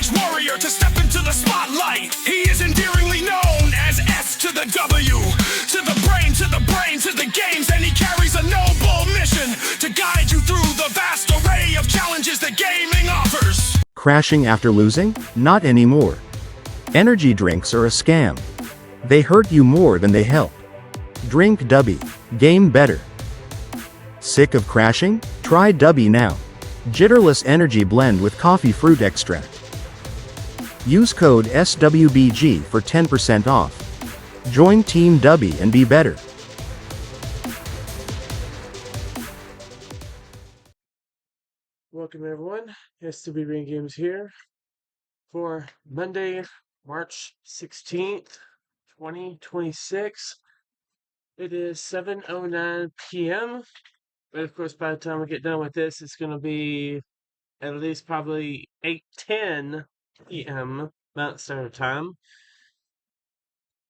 stage warrior to step into the spotlight. He is endearingly known as S to the W, to the brain, to the brain, to the games, and he carries a noble mission to guide you through the vast array of challenges that gaming offers. Crashing after losing? Not anymore. Energy drinks are a scam. They hurt you more than they help. Drink Dubby. Game better. Sick of crashing? Try Dubby now. Jitterless energy blend with coffee fruit extract. Use code SWBG for 10% off. Join Team Dubby and be better. Welcome everyone, SWBrainGames here for Monday, March 16th, 2026. It is 7:09 p.m. But of course, by the time we get done with this, it's going to be at least probably 8:10 p.m. Mountain Standard Time.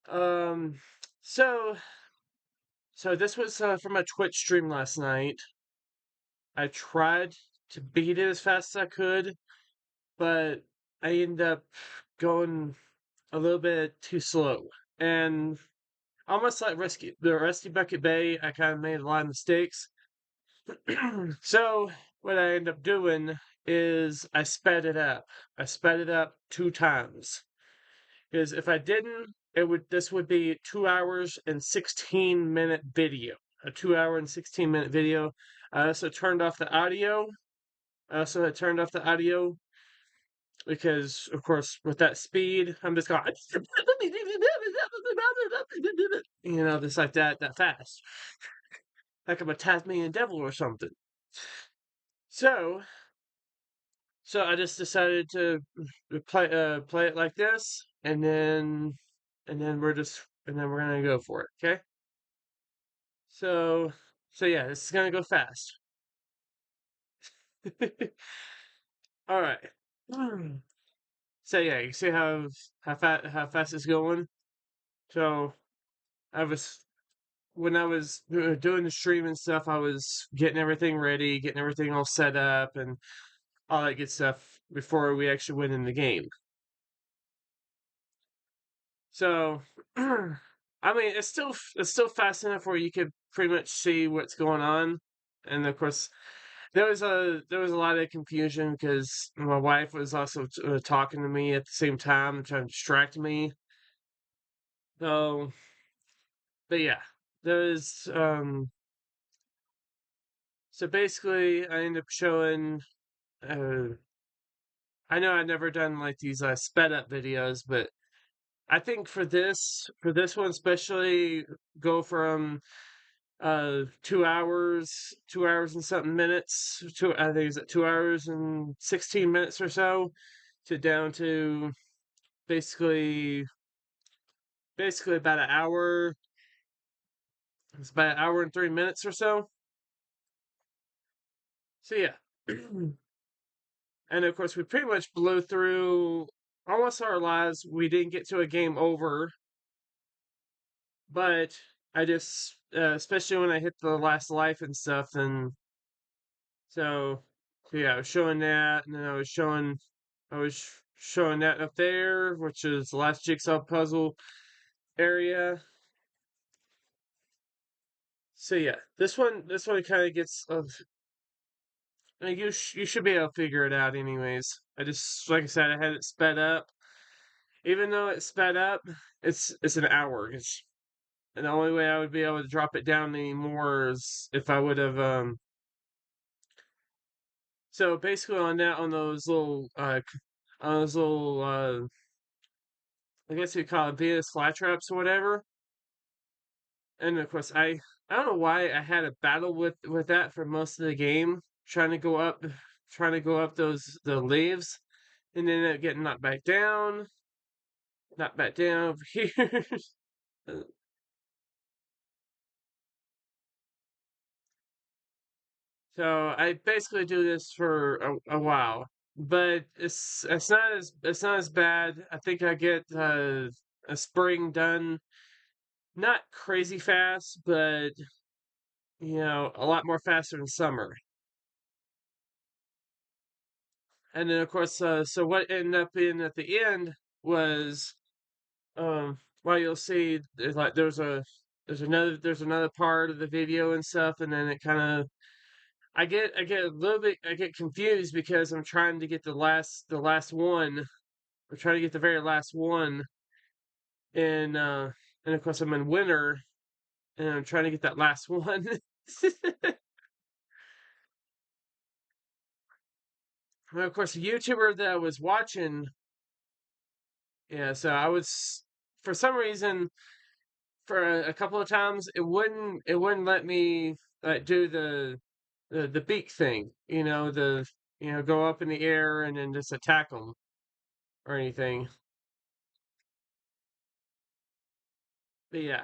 So this was from my Twitch stream last night. I tried to beat it as fast as I could, but I ended up going a little bit too slow. And almost like the Rusty Bucket Bay, I kind of made a lot of mistakes. So what I ended up doing is I sped it up. I sped it up 2 times. Because if I didn't, this would be 2 hours and 16-minute video. A 2-hour and 16-minute video. I also turned off the audio. Because, of course, with that speed, I'm just going, just like that fast. Like I'm a Tasmanian devil or something. So I just decided to play it like this, and then we're gonna go for it, okay? So yeah, this is gonna go fast. All right. So yeah, you see how fast it's going. So when I was doing the stream and stuff, I was getting everything ready, getting everything all set up, and all that good stuff before we actually went in the game. So, I mean, it's still fast enough where you could pretty much see what's going on, and of course, there was a lot of confusion because my wife was also talking to me at the same time, trying to distract me. So, but yeah, there was so basically, I ended up showing. I know I've never done like these sped up videos, but I think for this one especially, go from 2 hours and something minutes, I think it's 2 hours and 16 minutes or so, to down to basically about an hour. It's about an hour and 3 minutes or so. So yeah. And of course, we pretty much blew through almost our lives. We didn't get to a game over, but I just, especially when I hit the last life and stuff, and so yeah, I was showing that, and then I was showing that up there, which is the last jigsaw puzzle area. So yeah, this one kind of gets. I mean, you should be able to figure it out, anyways. Like I said, I had it sped up. Even though it's sped up, it's an hour. And the only way I would be able to drop it down anymore is if I would have So basically on those little I guess you call it Venus flytraps or whatever. And of course I don't know why I had a battle with that for most of the game, trying to go up the leaves, and then ended up getting knocked back down over here. So I basically do this for a while, but it's not as bad. I think I get a spring done not crazy fast, but a lot more faster than summer. And then of course, so what ended up being at the end was, well, you'll see there's another part of the video and stuff, and then it kind of I get a little bit I get confused because I'm trying to get the last one. I'm trying to get the very last one, and of course I'm in winter, and I'm trying to get that last one. And of course, the YouTuber that I was watching, yeah, so I was for some reason for a couple of times it wouldn't let me do the beak thing, go up in the air and then just attack them or anything. But yeah.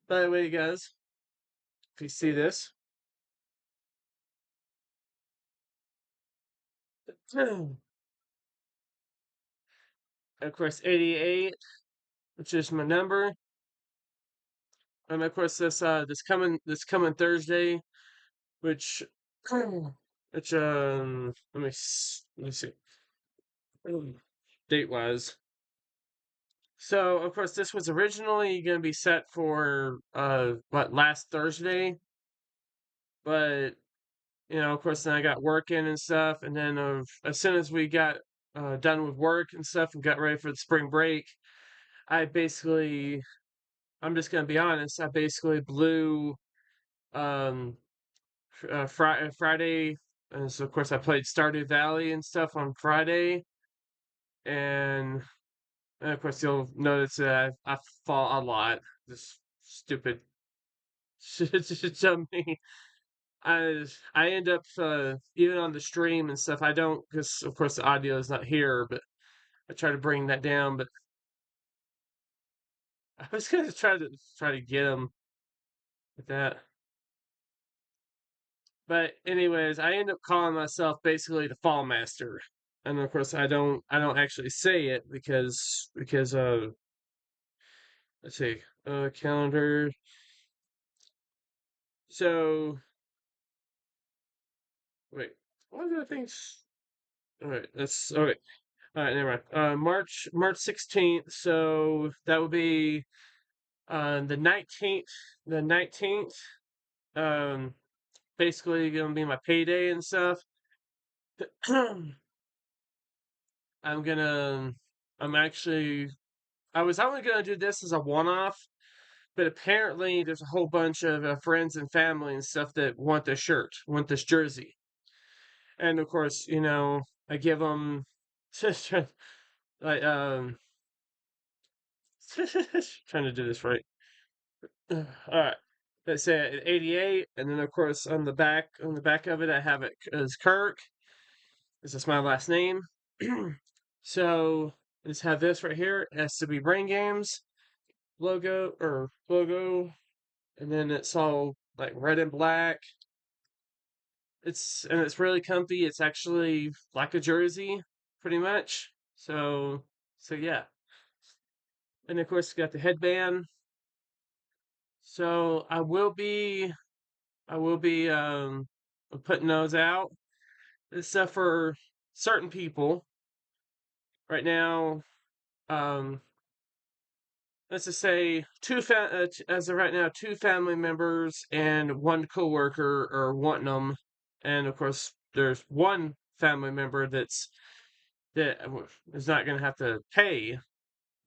By the way, guys, if you see this, of course, 88, which is my number, and of course this coming Thursday, which which let me see date wise. So of course this was originally going to be set for last Thursday, but of course then I got working and stuff, and then as soon as we got done with work and stuff and got ready for the spring break, I basically I'm just gonna be honest, I basically blew um Friday, and so of course I played Stardew Valley and stuff on Friday, and, of course you'll notice that I fall a lot. This stupid shit on me. I end up even on the stream and stuff. I don't because of course the audio is not here, but I try to bring that down. But I was gonna try to get him with that. But anyways, I end up calling myself basically the Fall Master, and of course I don't actually say it because let's see calendar. So wait, what are the things? All right, that's okay. All right, never mind. March 16th. So that would be the 19th. The 19th. Um, basically gonna be my payday and stuff. I'm gonna. I'm actually. I was only gonna do this as a one-off, but apparently there's a whole bunch of friends and family and stuff that want this shirt, want this jersey, and of course, I give them. like trying to do this right. All right. Let's say 88, and then of course on the back of it I have it as Kirk. This is my last name. So I just have this right here, SWBrainGames logo, and then it's all like red and black. It's really comfy. It's actually like a jersey, pretty much. So yeah. And of course, got the headband. So I will be putting those out. This stuff for certain people right now. Um, let's just say as of right now, two family members and one coworker are wanting them, and of course, there's one family member that is not going to have to pay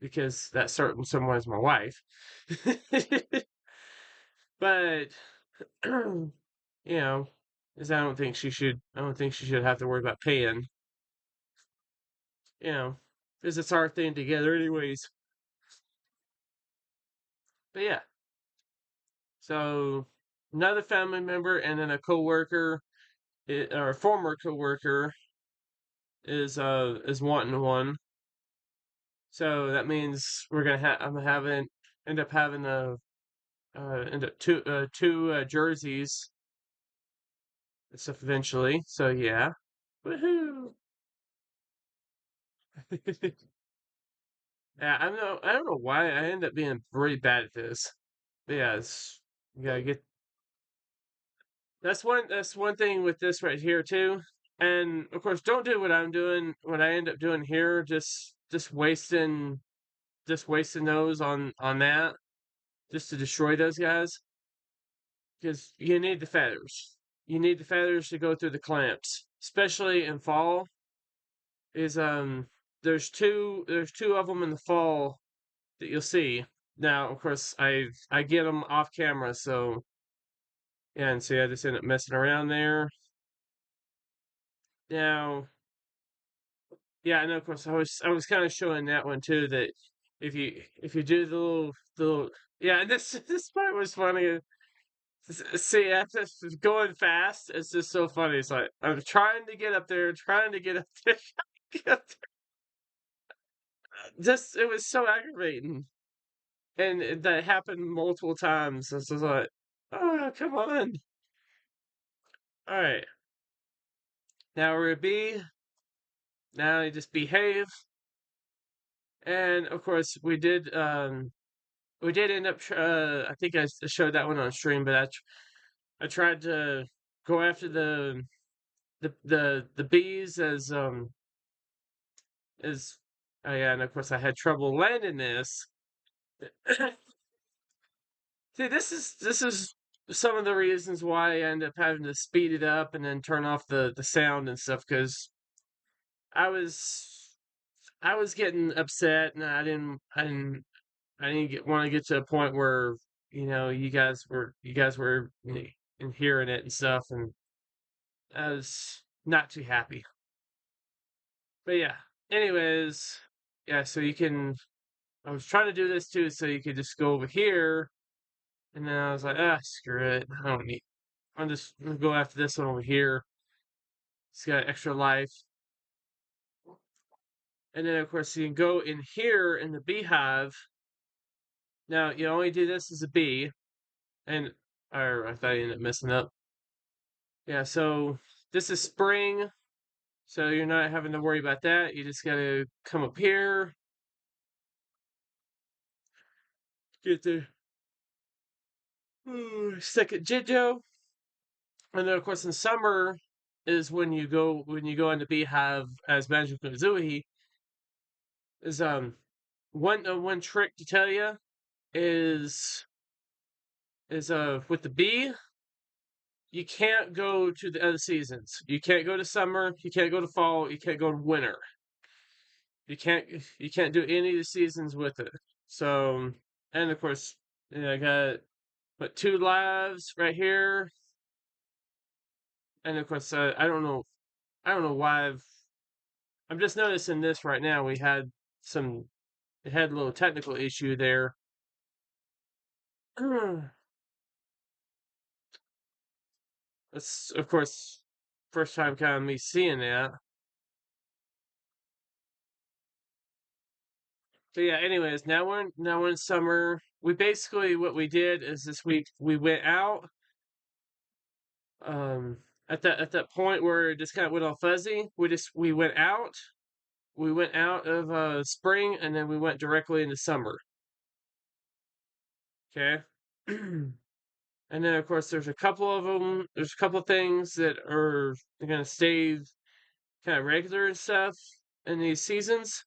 because that certain someone is my wife. But you know, is I don't think she should have to worry about paying, you know, because it's our thing together anyways. But yeah, so another family member and then a coworker or a former coworker is wanting one. So that means we're gonna have I'm having end up having end up two jerseys and stuff eventually. So yeah, woohoo! Yeah, I don't know why I end up being really bad at this. But yeah, you gotta get That's one thing with this right here too. And of course, don't do what I'm doing, what I end up doing here, just wasting those on that, just to destroy those guys. Because you need the feathers. You need the feathers to go through the clamps, especially in fall. Is there's two of them in the fall that you'll see. Now, of course, I get them off camera, so yeah, and see, I just end up messing around there. Now, yeah, and of course, I was kind of showing that one too. That if you do the little yeah, and this this part was funny. See, after going fast, it's just so funny. It's like I'm trying to get up there, trying to get up there, get up there. Just it was so aggravating, and that happened multiple times. It's just like, oh, come on. All right, now we're a B. Now you just behave, and of course we did end up. I think I showed that one on stream, but I tried to go after the bees as oh yeah, and of course I had trouble landing this. See, this is some of the reasons why I end up having to speed it up and then turn off the sound and stuff because I was I was getting upset and I didn't want to get to a point where you guys were in hearing it and stuff, and I was not too happy. But yeah, anyways, yeah. So you can. I was trying to do this too, so you could just go over here, and then I was like, screw it. I don't need. I'm just gonna go after this one over here. It's got extra life, and then of course you can go in here in the beehive. Now you only do this as a bee, and or I thought I ended up messing up. Yeah, so this is spring, so you're not having to worry about that. You just gotta come up here, get the second Jijo, and then of course in summer is when you go into beehive as Banjo-Kazooie. Is one trick to tell you is with the bee you can't go to the other seasons. You can't go to summer. You can't go to fall. You can't go to winter. You can't you can't do any of the seasons with it. So, and of course, I got two lives right here, and of course, I don't know why I'm just noticing this right now. Some it had a little technical issue there. That's of course first time kind of me seeing that. So yeah, anyways, now we're in summer. We basically what we did is this week we went out um at that point where it just kind of went all fuzzy. We went out of spring and then we went directly into summer. Okay. And then of course there's a couple of them. There's a couple of things that are gonna stay kind of regular and stuff in these seasons.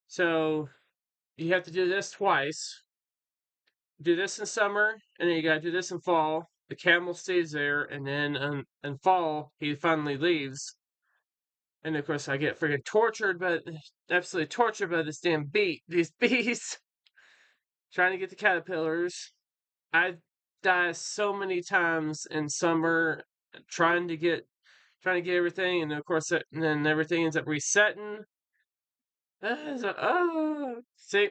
So you have to do this twice. Do this in summer, and then you gotta do this in fall. The camel stays there, and then in fall he finally leaves. And of course I get freaking tortured, but absolutely tortured by this damn these bees, trying to get the caterpillars. I die so many times in summer trying to get everything, and of course and then everything ends up resetting. See,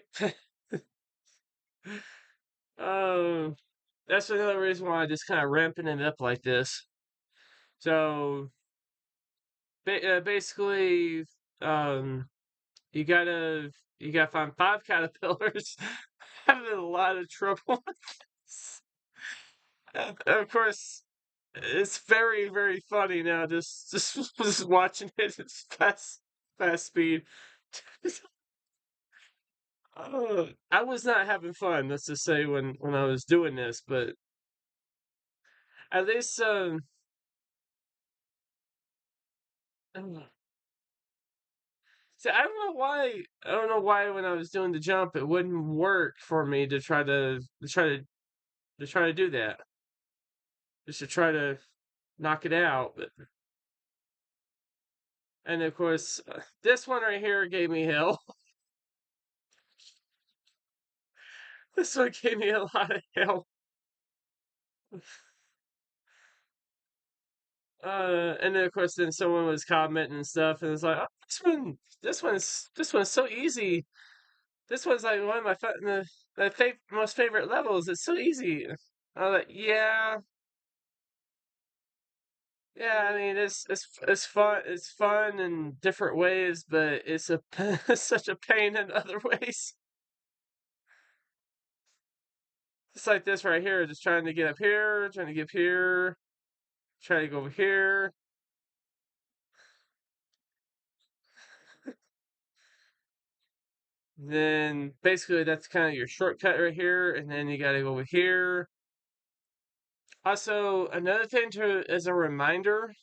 oh, that's another reason why I just kind of ramping it up like this. So basically, um, you gotta you gotta find 5 caterpillars. Having a lot of trouble with this. Of course, it's very very funny now. Just watching it. It's fast speed. I was not having fun. Let's just say when I was doing this, but At least, see, I don't know why when I was doing the jump it wouldn't work for me to try to do that. Just to try to knock it out. And of course, this one right here gave me hell. This one gave me a lot of hell. And then of course, then someone was commenting and stuff, and it's like, oh, this one's so easy. This one's like one of my most favorite levels. It's so easy. I was like, yeah, yeah. I mean, it's fun. It's fun in different ways, but it's a it's such a pain in other ways. It's like this right here, just trying to get up here, trying to get up here, trying to go over here. Then basically that's kind of your shortcut right here, and then you gotta go over here. Also, another thing to as a reminder,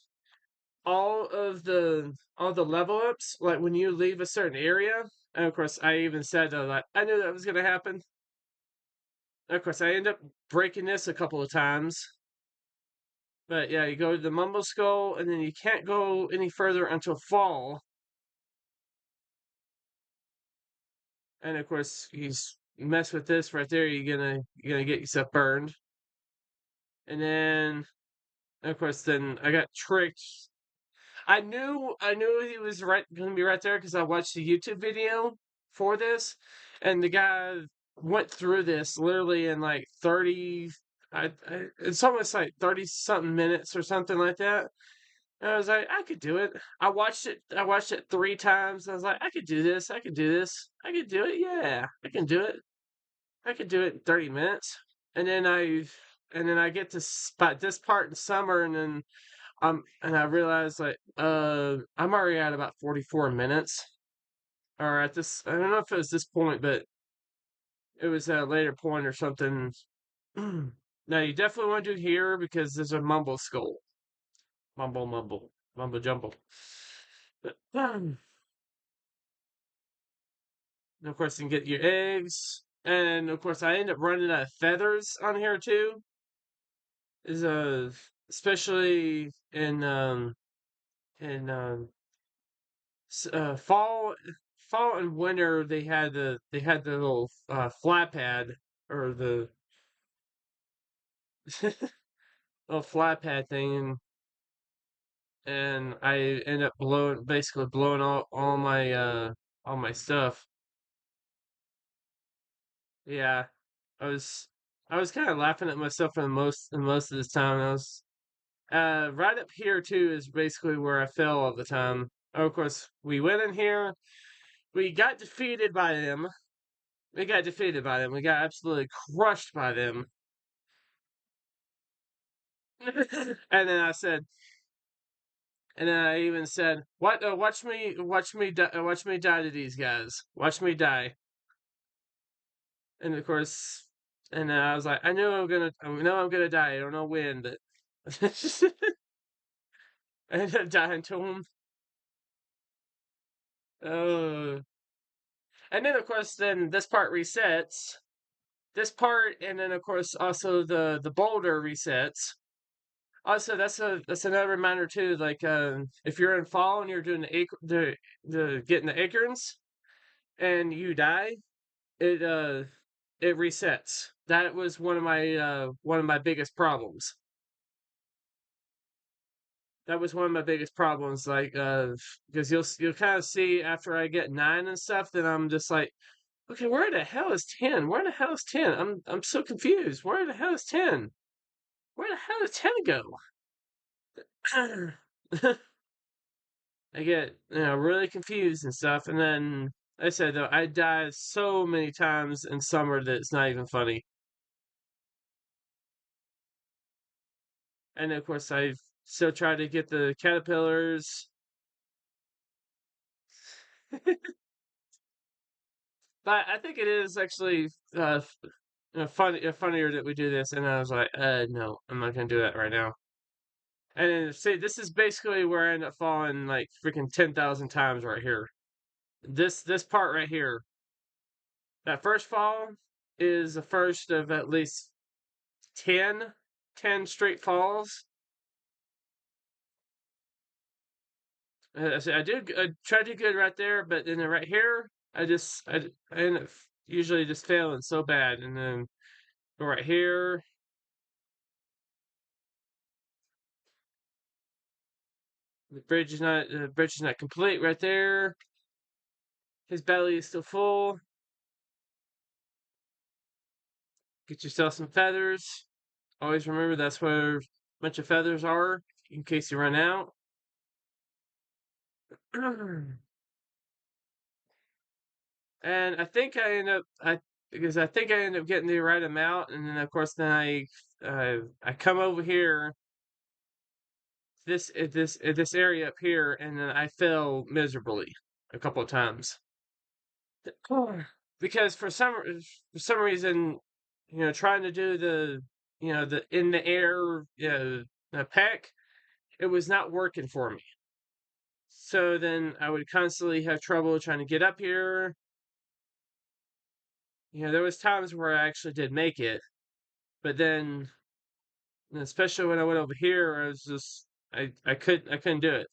all the level ups, like when you leave a certain area, and of course I even said like I knew that was gonna happen. Of course, I end up breaking this a couple of times. But yeah, you go to the Mumble Skull, and then you can't go any further until fall. And of course, you mess with this right there, you're gonna get yourself burned. And then, of course, then I got tricked. I knew he was gonna be right there because I watched the YouTube video for this, and the guy went through this literally in like 30. It's almost like 30 something minutes or something like that. And I was like, I could do it. I watched it 3 times. I was like, I could do this. I could do this. I could do it. Yeah, I can do it. I could do it in 30 minutes. And then I get to spot this part in summer, and then and I realized like I'm already at about 44 minutes. Or at this, I don't know if it was this point, but it was at a later point or something. Now you definitely want to do here because there's a mumble skull. Mumble jumble. And of course, you can get your eggs. And of course, I end up running out of feathers on here too. Is especially in fall and winter they had the little flat pad or the little flat pad thing, and I end up basically blowing all my stuff. Yeah, I was I was kind of laughing at myself for the most of this time. I was right up here too is basically where I fell all the time. Of course, we went in here. We got defeated by them. We got defeated by them. We got absolutely crushed by them. And then I said, and then I even said, "What? Watch me die to these guys. Watch me die." And of course, and then I was like, I know I'm gonna die. I don't know when, but I ended up dying to him. Oh, and then of course, then this part resets. This part, and then of course also the boulder resets. Also, that's another reminder too. Like, if you're in fall and you're doing the getting the acorns and you die, it it resets. That was one of my biggest problems. That was one of my biggest problems. Like, because you'll kind of see after I get 9 and stuff, then I'm just like, okay, where the hell is 10? Where the hell is 10? I'm so confused. Where the hell is 10? Where the hell did 10 go? I get really confused and stuff, and then like I said though I die so many times in summer that it's not even funny. And of course I still try to get the caterpillars, but I think it is actually funnier that we do this. And I was like, no, I'm not gonna do that right now. And then, see, this is basically where I end up falling like freaking 10,000 times right here. This part right here. That first fall is the first of at least 10 straight falls. So I try to do good right there, but then right here, I end up usually just failing so bad, and then go right here. The bridge is not complete right there. His belly is still full. Get yourself some feathers. Always remember that's where a bunch of feathers are in case you run out. And I think I end up I think I end up getting the right amount, and then of course I come over here this area up here, and then I fell miserably a couple of times because for some reason, trying to do the in the air peck, it was not working for me. So then I would constantly have trouble trying to get up here. There was times where I actually did make it, but then, especially when I went over here, I was just I couldn't do it.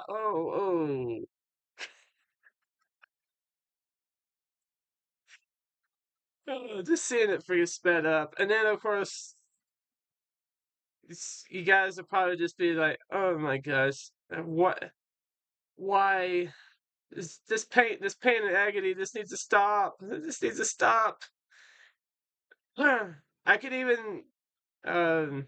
Oh. Just seeing it freaking sped up, and then of course you guys will probably just be like, "Oh my gosh, what? Why? This pain and agony. This needs to stop. This needs to stop." I could even, um,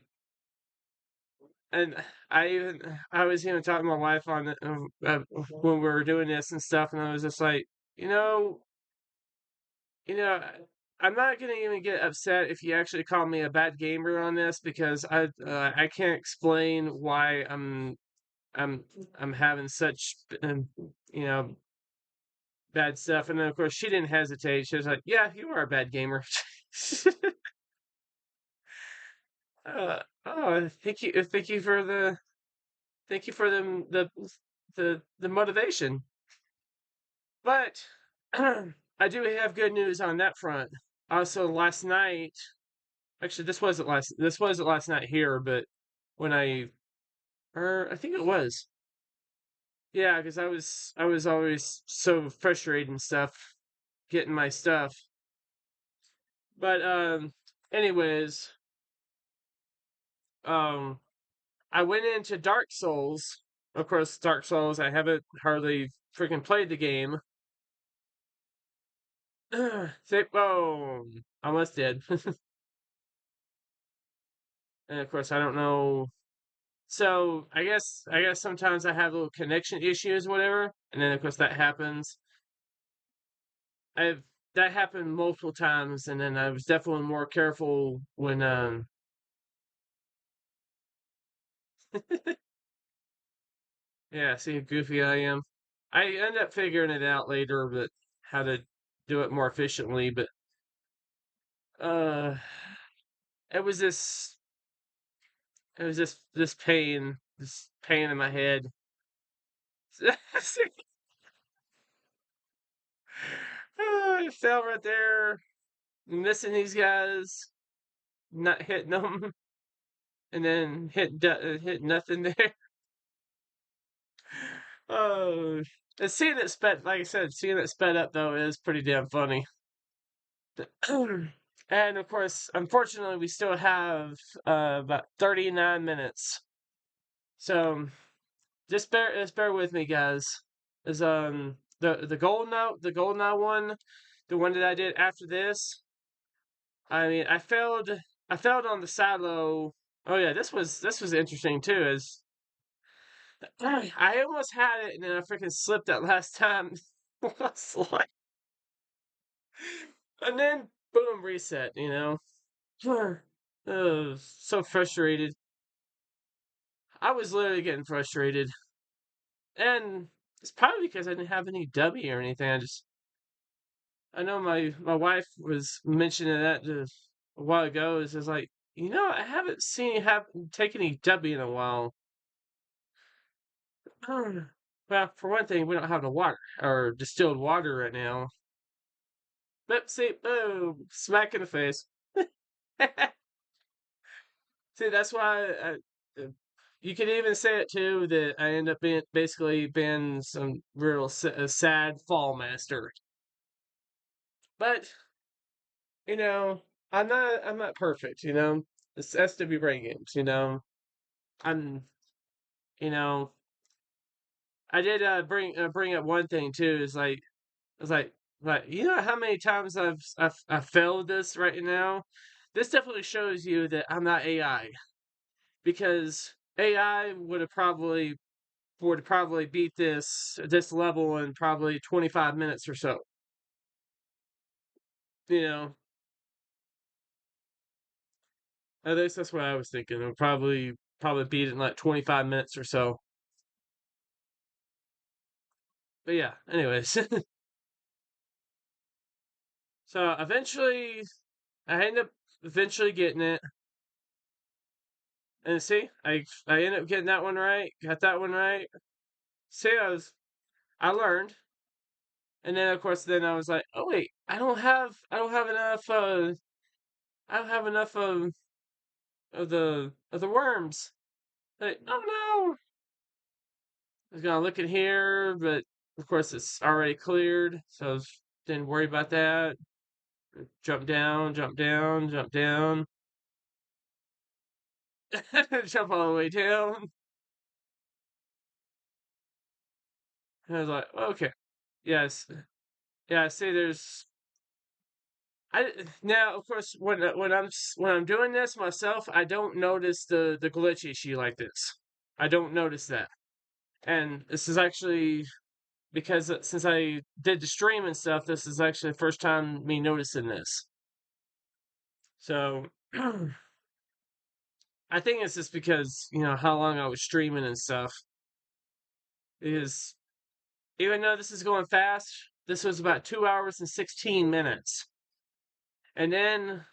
and I was even talking to my wife on it when we were doing this and stuff, and I was just like, you know, you know, I'm not gonna even get upset if you actually call me a bad gamer on this because I can't explain why I'm I'm having such you know bad stuff. And then of course she didn't hesitate. She was like, "Yeah, you are a bad gamer." Oh, thank you for the motivation. But I do have good news on that front. Also, last night, actually, this wasn't last night here, but when I think it was, yeah, because I was always so frustrated and stuff getting my stuff. But anyways, um, I went into Dark Souls. Of course, Dark Souls. I haven't hardly freaking played the game. Say, oh, almost did. And of course, I don't know. So I guess sometimes I have little connection issues, whatever, and then of course that happens. I've that happened multiple times, and then I was definitely more careful when yeah, see how goofy I am. I end up figuring it out later, but how to do it more efficiently. But uh, it was this pain in my head. I fell right there, missing these guys, not hitting them, and then hit nothing there. Oh, and seeing it sped, like I said, seeing it sped up though is pretty damn funny. And of course, unfortunately, we still have about 39 minutes. So just bear with me, guys. Is the golden eye one, the one that I did after this. I mean, I failed on the silo. Oh yeah, this was interesting too. Is I almost had it and then I freaking slipped that last time. Was like, and then boom, reset. So frustrated. I was literally getting frustrated, and it's probably because I didn't have any W or anything. I know my wife was mentioning that just a while ago. Is just like, I haven't seen you have take any W in a while. Well, for one thing, we don't have the water or distilled water right now. But see, boom, smack in the face. See, that's why you could even say it too that I end up being basically being some real a sad fall master. But you know, I'm not perfect. It's SW Brain Games. I'm you know I did bring up one thing too. Is like it's like how many times I've failed this right now. This definitely shows you that I'm not AI because AI would probably beat this level in probably 25 minutes or so. You know, at least that's what I was thinking. It would probably beat it in like 25 minutes or so. But yeah, anyways. So eventually I end up eventually getting it. And see, I ended up getting that one right, got that one right. See, I learned. And then of course then I was like, oh wait, I don't have enough I don't have enough of the worms. Like, oh no. I was gonna look in here, but of course it's already cleared, so I didn't worry about that. Jump down, jump down, jump down, jump all the way down. And I was like, okay, yes, yeah. See, I now of course when I'm doing this myself, I don't notice the glitch issue like this. I don't notice that, and this is actually because since I did the stream and stuff, this is actually the first time me noticing this. So I think it's just because how long I was streaming and stuff. Is even though this is going fast, this was about 2 hours and 16 minutes, and then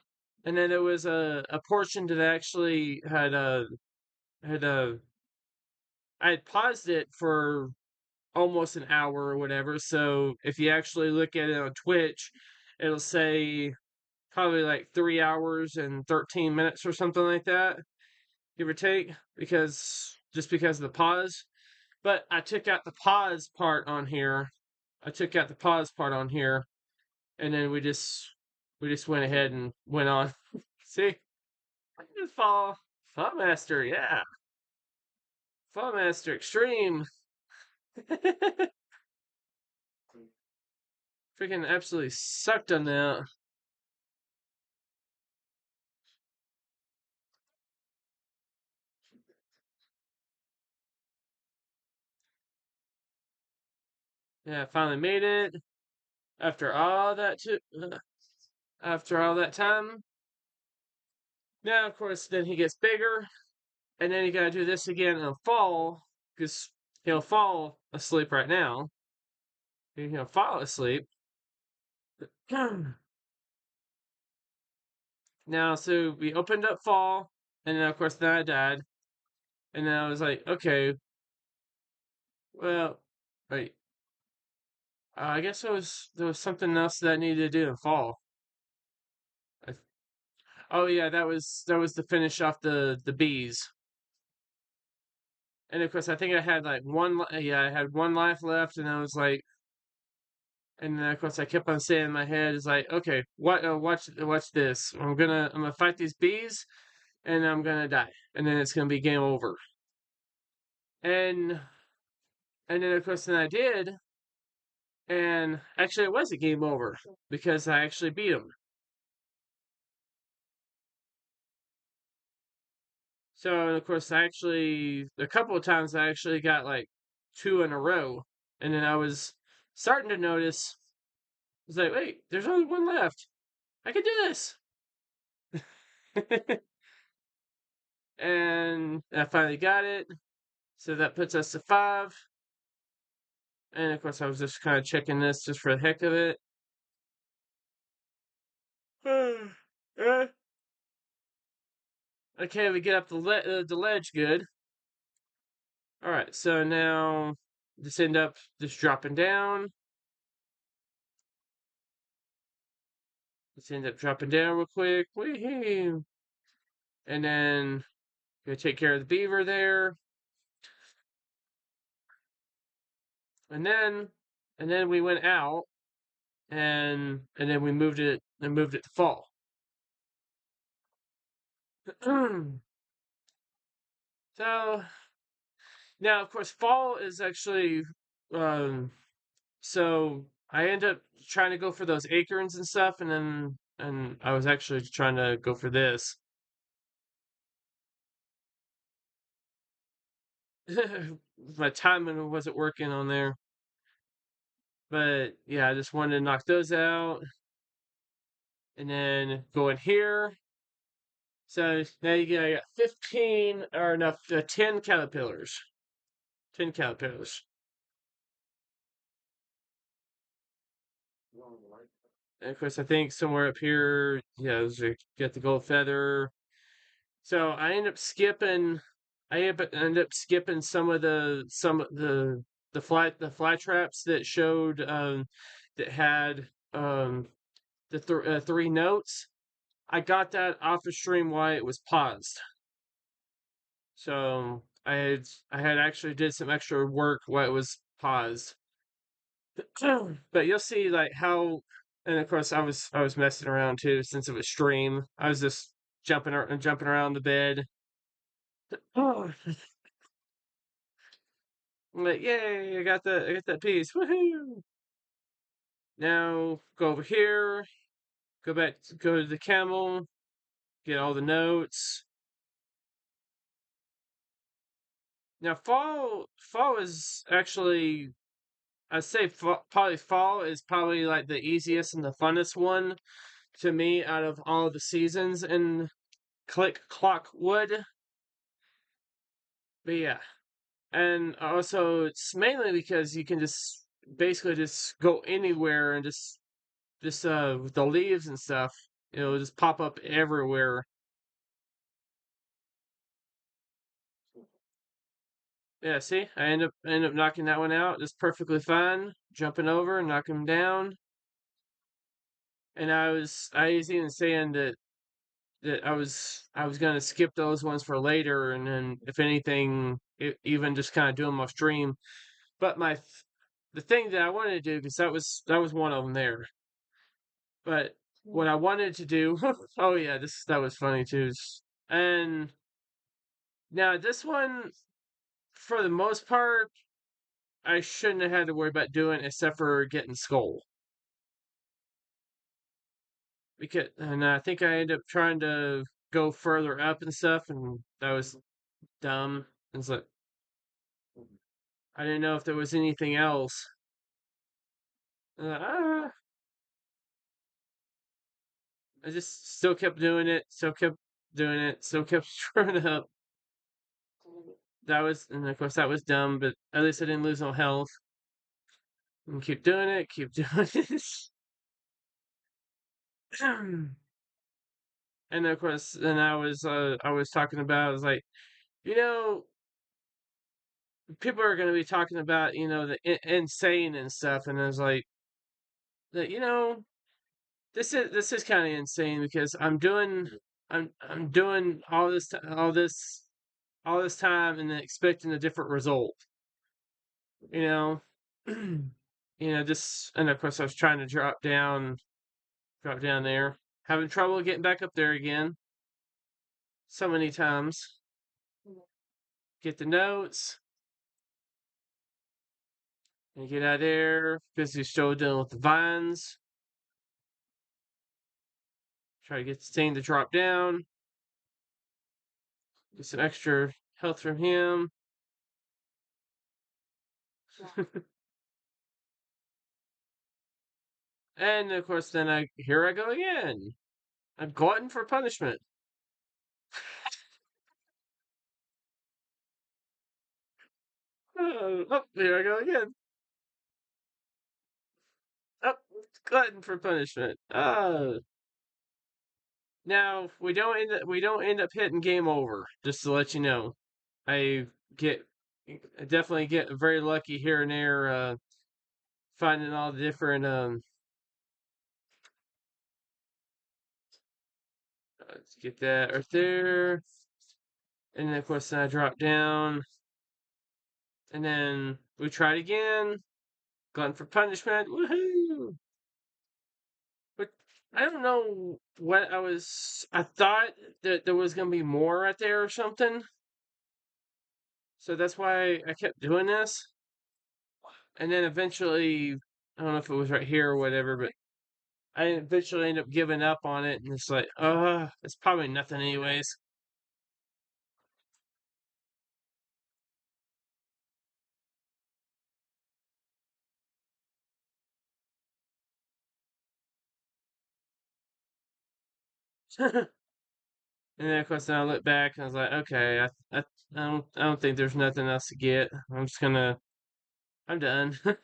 there was a portion that actually had I had paused it for almost an hour or whatever. So if you actually look at it on Twitch, it'll say probably like 3 hours and 13 minutes or something like that, give or take, because of the pause. But I took out the pause part on here. I took out the pause part on here, and then we just went ahead and went on. See, I just fall master, yeah, fall master extreme. Freaking absolutely sucked on that. Yeah, I finally made it after all that after all that time. Now, of course, then he gets bigger, and then you gotta do this again and fall, because he'll fall asleep right now. He'll fall asleep. Now, so we opened up fall, and then of course then I died, and then I was like, okay, well, wait, I guess there was something else that I needed to do in fall. I, oh yeah, that was to finish off the bees. And of course, I think I had like yeah, I had one life left, and I was like, and then of course I kept on saying in my head, is like, okay, what? Watch this. I'm gonna fight these bees, and I'm gonna die, and then it's gonna be game over. And and then of course then I did, and actually it was a game over because I actually beat him. So of course I actually a couple of times I actually got like two in a row, and then I was starting to notice. I was like, wait, there's only one left. I can do this. And I finally got it. So that puts us to 5. And of course, I was just kind of checking this just for the heck of it. Okay, we get up the ledge good. All right, so now just end up just dropping down. Just end up dropping down real quick. Wee-hoo. And then go take care of the beaver there. And then we went out and then we moved it to fall. So now of course fall is actually um so I end up trying to go for those acorns and stuff and I was actually trying to go for this. My timing wasn't working on there. But yeah, I just wanted to knock those out and then go in here. So now you got 15 or enough 10 caterpillars. 10 caterpillars. And of course I think somewhere up here, yeah, get the gold feather. So I end up skipping end up skipping some of the fly traps that showed that had three notes. I got that off of stream while it was paused. So I had actually did some extra work while it was paused. But you'll see like how, and of course I was messing around too since it was stream. I was just jumping around the bed. Oh, I'm like, yay! I got that piece. Woohoo! Now go over here. Go to the camel. Get all the notes. Now fall is actually I'd say probably fall is probably like the easiest and the funnest one to me out of all the seasons in Click Clock Wood. But yeah, and also it's mainly because you can just basically just go anywhere and just with the leaves and stuff, it'll just pop up everywhere. Yeah, see, I end up knocking that one out just perfectly fine, jumping over, knocking him down, and I was even saying that I was gonna skip those ones for later, and then if anything, even just kind of do them off stream. But the thing that I wanted to do because that was one of them there. But what I wanted to do, oh yeah, this that was funny too. And now this one, for the most part, I shouldn't have had to worry about doing except for getting skull. Because and I think I ended up trying to go further up and stuff, and that was dumb. It's like I didn't know if there was anything else. Ah, I just still kept doing it, still kept doing it, still kept screwing up. That was, and of course that was dumb, but at least I didn't lose no health. And keep doing it, keep doing it. And of course, then I was talking about, I was like, you know, people are going to be talking about, you know, the insane and stuff, and I was like, that you know, this is kind of insane because I'm doing all this time and then expecting a different result, you know. You know, just and of course I was trying to drop down there, having trouble getting back up there again so many times. Get the notes and get out of there. Busy still dealing with the vines. Try to get the thing to drop down. Get some extra health from him. And of course, then here I go again. I'm glutton for punishment. Oh, here I go again. Oh, glutton for punishment. Now we don't end up hitting game over. Just to let you know, I get I definitely get very lucky here and there, finding all the different let's get that right there, and then of course then I drop down, and then we tried again. Glutton for punishment, woohoo! But I don't know what I was. I thought that there was gonna be more right there or something, so that's why I kept doing this. And then eventually, I don't know if it was right here or whatever, but I eventually ended up giving up on it, and it's like, it's probably nothing anyways. And then of course, then I look back and I was like, okay, I don't think there's nothing else to get. I'm done. But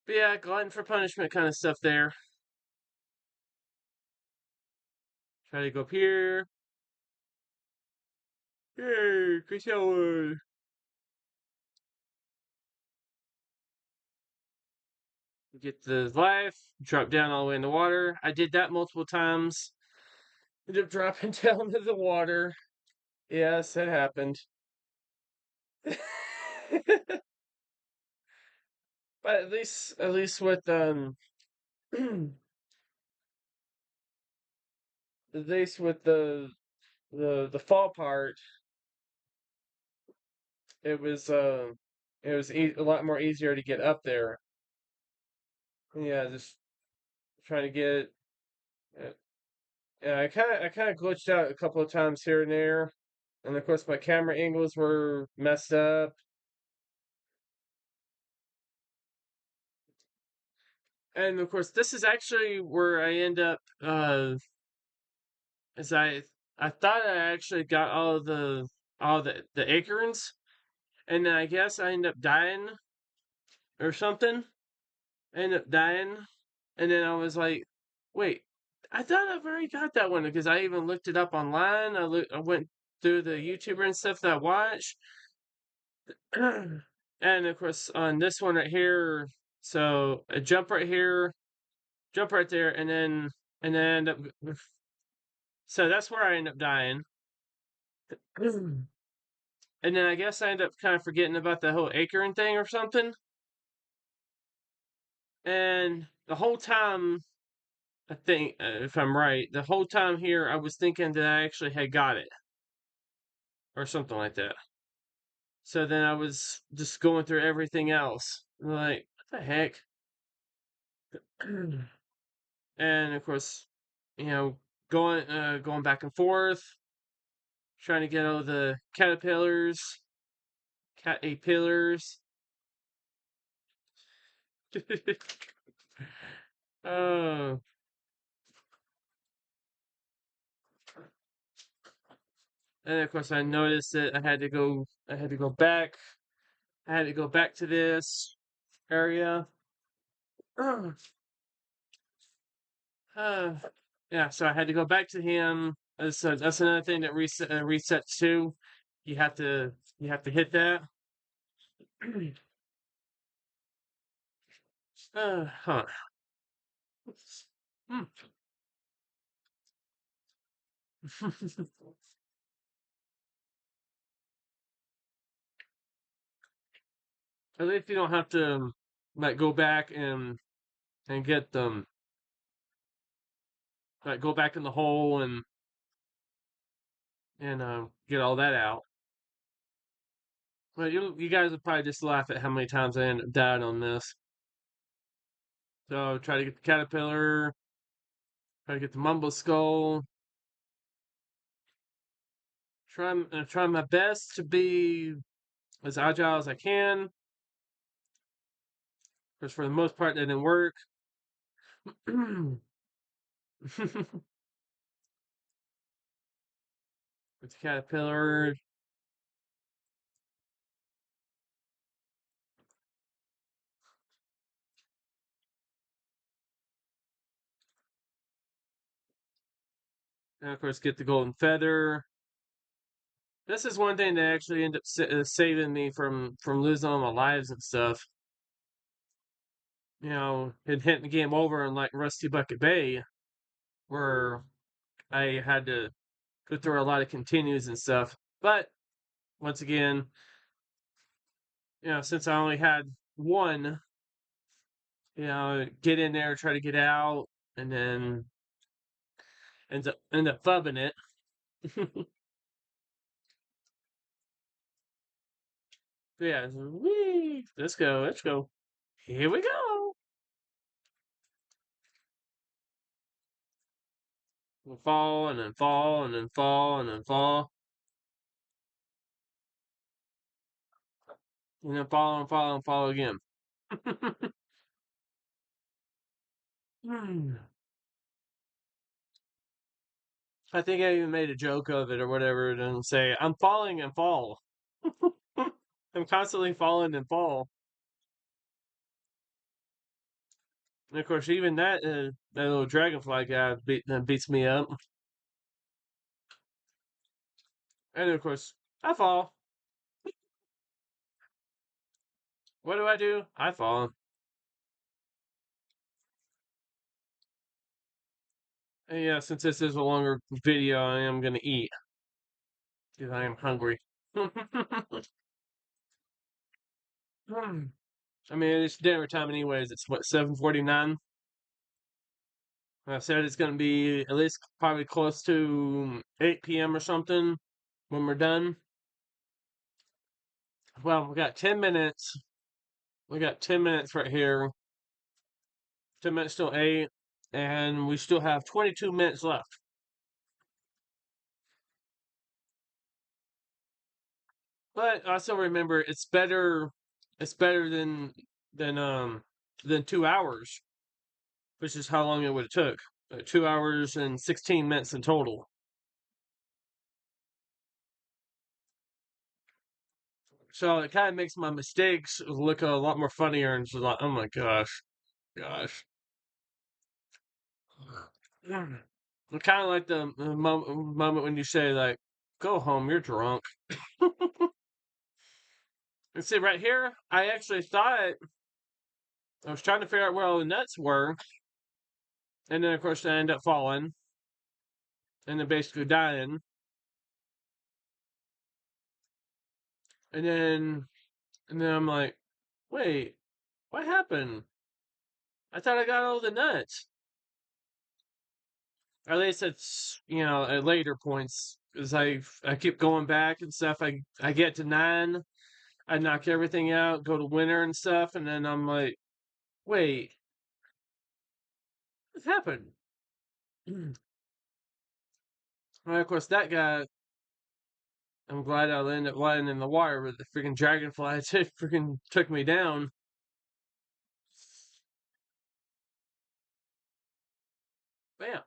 yeah, glutton for punishment kind of stuff there. Try to go up here. Hey, Chris Howard. Get the life, drop down all the way in the water. I did that multiple times. Ended up dropping down into the water. Yes, it happened. But at least with at least with the fall part, it was a lot more easier to get up there. Yeah, just trying to get. Uh, yeah, I kind of glitched out a couple of times here and there, and of course my camera angles were messed up. And of course, this is actually where I end up. As I thought I actually got all the acorns, and then I guess I end up dying or something. I end up dying, and then I was like, wait, I thought I've already got that one because I even looked it up online. I went through the YouTuber and stuff that I watched, and of course on this one right here, so I jump right here, jump right there, and then end up. So that's where I end up dying. And then I guess I end up kind of forgetting about the whole acorn thing or something. And the whole time, I think, if I'm right, the whole time here, I was thinking that I actually had got it or something like that. So then I was just going through everything else. Like, what the heck? And of course, you know, going back and forth, trying to get all the caterpillars, pillars. Oh, and of course I noticed that I had to go back. I had to go back to this area. Uh, yeah, so I had to go back to him. That's another thing that resets too. You have to hit that. Huh. Hmm. At least you don't have to like go back and get them like go back in the hole and get all that out. But you guys would probably just laugh at how many times I end up dying on this. So try to get the caterpillar, try to get the mumble skull. Try my best to be as agile as I can. Because for the most part, that didn't work. With the caterpillar. And of course, get the golden feather. This is one thing that actually ended up saving me from losing all my lives and stuff. You know, it hit the game over in like Rusty Bucket Bay, where I had to go through a lot of continues and stuff. But once again, you know, since I only had one, you know, get in there, try to get out, and then end up fubbing it. Yeah, whee, let's go, let's go. Here we go. We'll fall and then fall and then fall and then fall. And then fall and fall and fall again. I think I even made a joke of it or whatever and say, I'm falling and fall. I'm constantly falling and fall. And of course, even that little dragonfly guy beats me up. And of course, I fall. What do? I fall. And yeah, since this is a longer video, I am going to eat. Because I am hungry. I mean, it's dinner time anyways. It's what, 7:49? I said it's going to be at least probably close to 8 p.m. or something when we're done. Well, we got 10 minutes. We got 10 minutes right here. 10 minutes till 8. And we still have 22 minutes left. But also remember, it's better than 2 hours, which is how long it would have took. 2 hours and 16 minutes in total. So it kind of makes my mistakes look a lot more funnier and just like, oh my gosh. Kind of like the moment when you say like, "Go home, you're drunk." And see right here, I actually thought I was trying to figure out where all the nuts were, and then of course I end up falling, and then basically dying, and then I'm like, wait, what happened? I thought I got all the nuts. At least it's, you know, at later points, because I keep going back and stuff. I get to 9, I knock everything out, go to winter and stuff, and then I'm like, wait, what happened? And of course, that guy, I'm glad I ended up lying in the water, but the freaking dragonfly freaking took me down. Bam.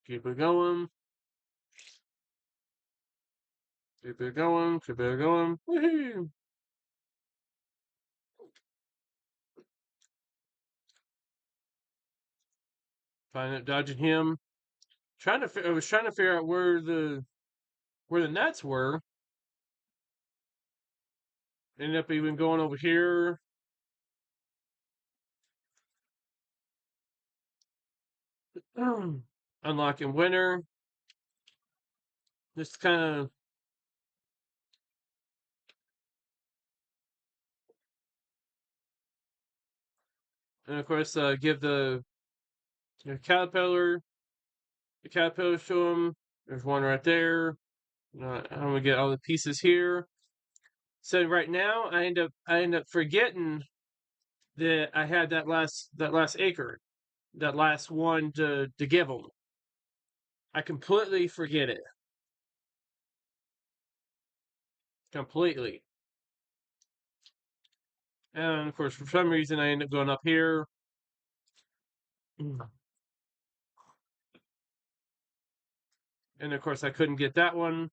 Keep it going. Keep it going. Keep it going. Woohoo! Find out dodging him. I was trying to figure out where the nets were. Ended up even going over here. Unlocking winter. Just kind of. And of course, give caterpillar. The caterpillar to him. There's one right there. I'm gonna get all the pieces here. So right now, I end up forgetting that I had that last acre, that last one to give them. I completely forget it. Completely. And of course, for some reason, I end up going up here. And of course, I couldn't get that one.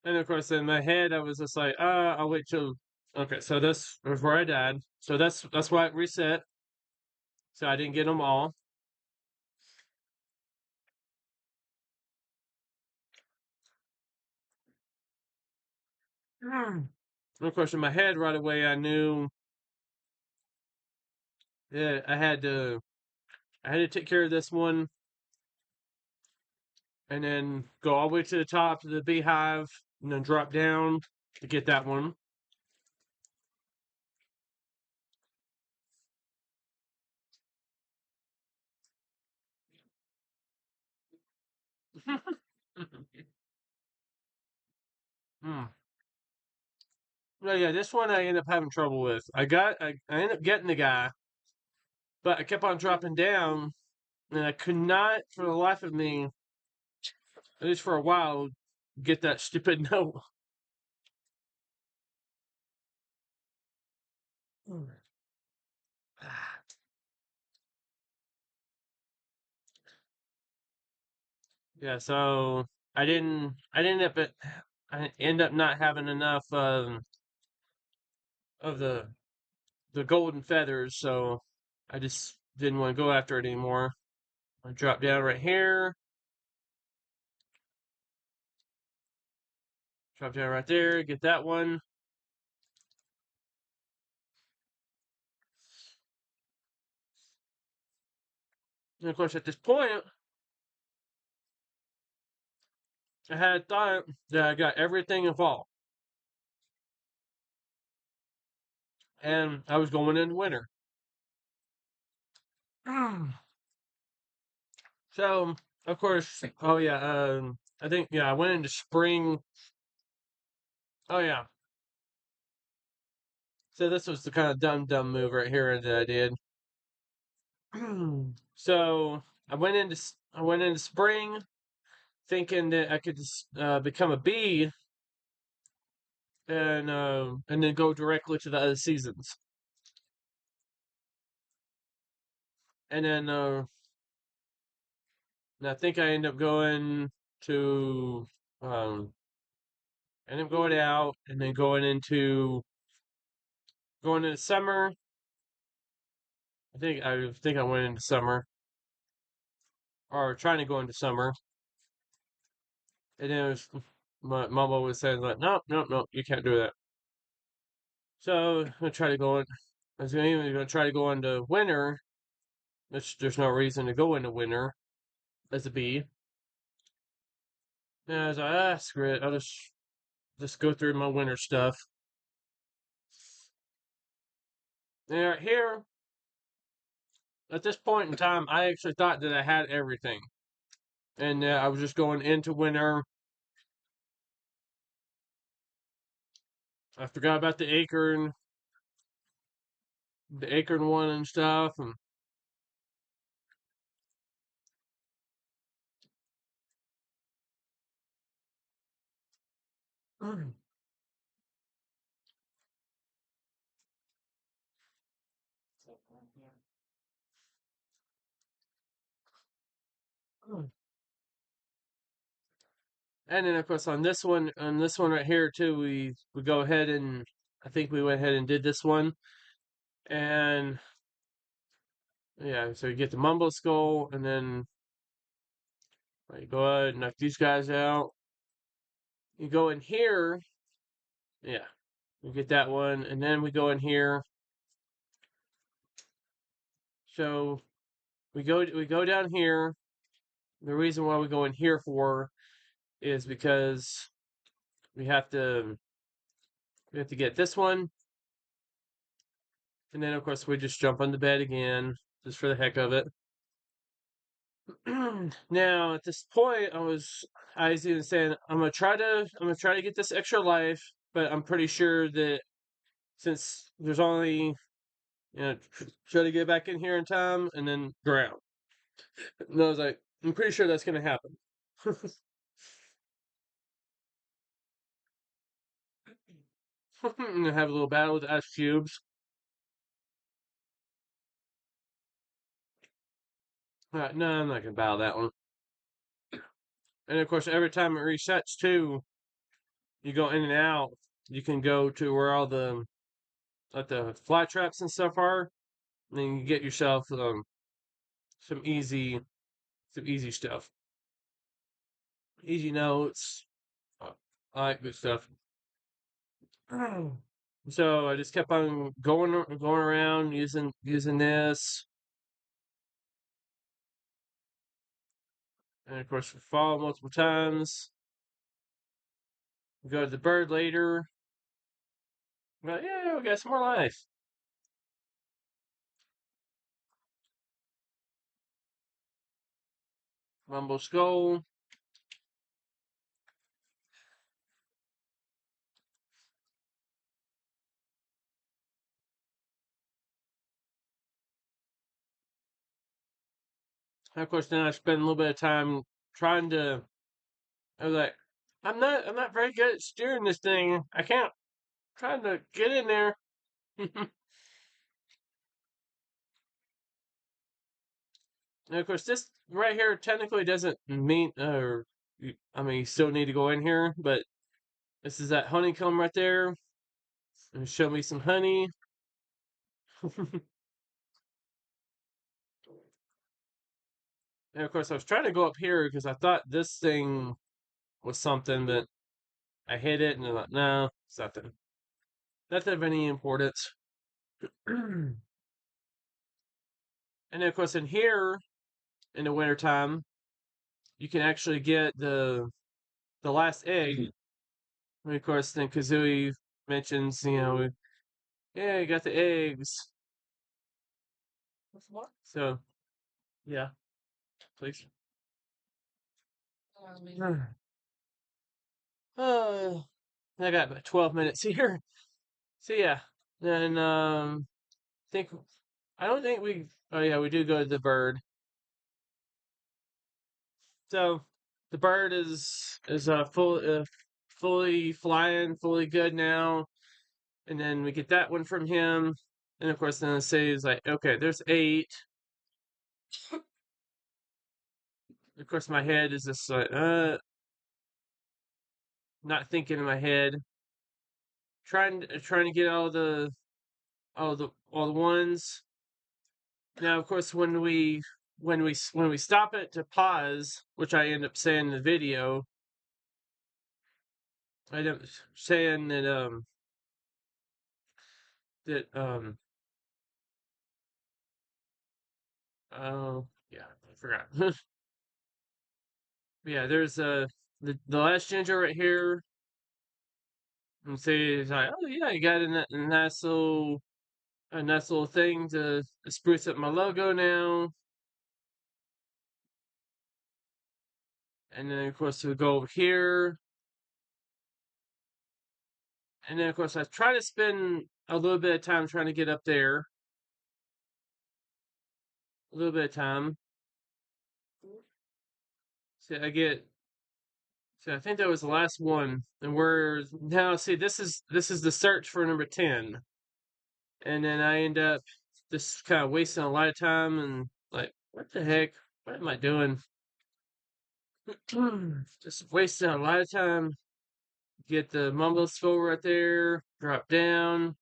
And of course, in my head, I was just like, I'll wait till. Okay, so this was where I died. So that's why it reset. So I didn't get them all. And of course, in my head, right away, I knew that I had to take care of this one, and then go all the way to the top of the beehive, and then drop down to get that one. Hmm. No, yeah, this one I ended up having trouble with. I ended up getting the guy, but I kept on dropping down, and I could not, for the life of me, at least for a while, get that stupid note. Yeah, so I didn't end up, I end up not having enough of the golden feathers, so I just didn't want to go after it anymore. I drop down right here, drop down right there, get that one. And of course, at this point, I had thought that I got everything involved, and I was going into winter. So, of course, oh yeah, I think yeah, I went into spring. Oh yeah, so this was the kind of dumb move right here that I did. So I went into spring thinking that I could just become a bee and then go directly to the other seasons. And then and I think I end up going to um end up going out and then going into summer. I think I went into summer or trying to go into summer. And then it was, my mama was saying like, no, you can't do that. So I'm gonna try to go in. I was gonna try to go into winter. There's no reason to go into winter as a bee. And I was like, screw it. I'll just go through my winter stuff. And right here, at this point in time, I actually thought that I had everything, and I was just going into winter. I forgot about the acorn one and stuff, and and then of course on this one right here too, we go ahead and I think we went ahead and did this one, and yeah, so you get the mumbo skull, and then go ahead and knock these guys out. You go in here, yeah, you get that one, and then we go in here. So we go down here. The reason why we go in here for is because we have to we have to get this one, and then of course we just jump on the bed again just for the heck of it. Now at this point, I was even saying I'm gonna try to get this extra life, but I'm pretty sure that since there's only try to get back in here in time and then drown. And I was like, I'm pretty sure that's gonna happen. And have a little battle with ice cubes. No, I'm not gonna battle that one. And of course, every time it resets too, you go in and out, you can go to where all the like the fly traps and stuff are, and then you get yourself some easy stuff, easy notes, uh, all that good stuff. So I just kept on going around using this, and of course we fall multiple times. We go to the bird later. But yeah, we got some more life. Rumble Skull. And of course, then I spent a little bit of time trying to. I was like, I'm not very good at steering this thing. I can't. Trying to get in there. And of course, this right here technically doesn't mean, I mean, you still need to go in here, but this is that honeycomb right there. And show me some honey. And of course, I was trying to go up here because I thought this thing was something, but I hit it and I'm like, no, it's nothing. Nothing of any importance. And then, of course, in here, in the wintertime, you can actually get the last egg. And of course, then Kazooie mentions, yeah, you got the eggs. So, yeah, please. Uh, I got about 12 minutes here. So yeah, then think I don't think we. Oh yeah, we do go to the bird. So the bird is fully flying, fully good now. And then we get that one from him. And of course, then it says like, okay, there's 8. Of course, my head is just like, not thinking in my head, trying to get all the ones. Now, of course, when we stop it to pause, which I end up saying in the video, I end up saying that oh yeah, I forgot. Yeah, there's the last ginger right here, and say it's like, oh yeah, you got a nice little thing to spruce up my logo now. And then of course we go over here. And then of course I try to spend a little bit of time trying to get up there. A little bit of time. So I think that was the last one. And we're now see this is the search for number 10. And then I end up just kind of wasting a lot of time and like, what the heck? What am I doing? Just wasting a lot of time. Get the mumble skull right there, drop down.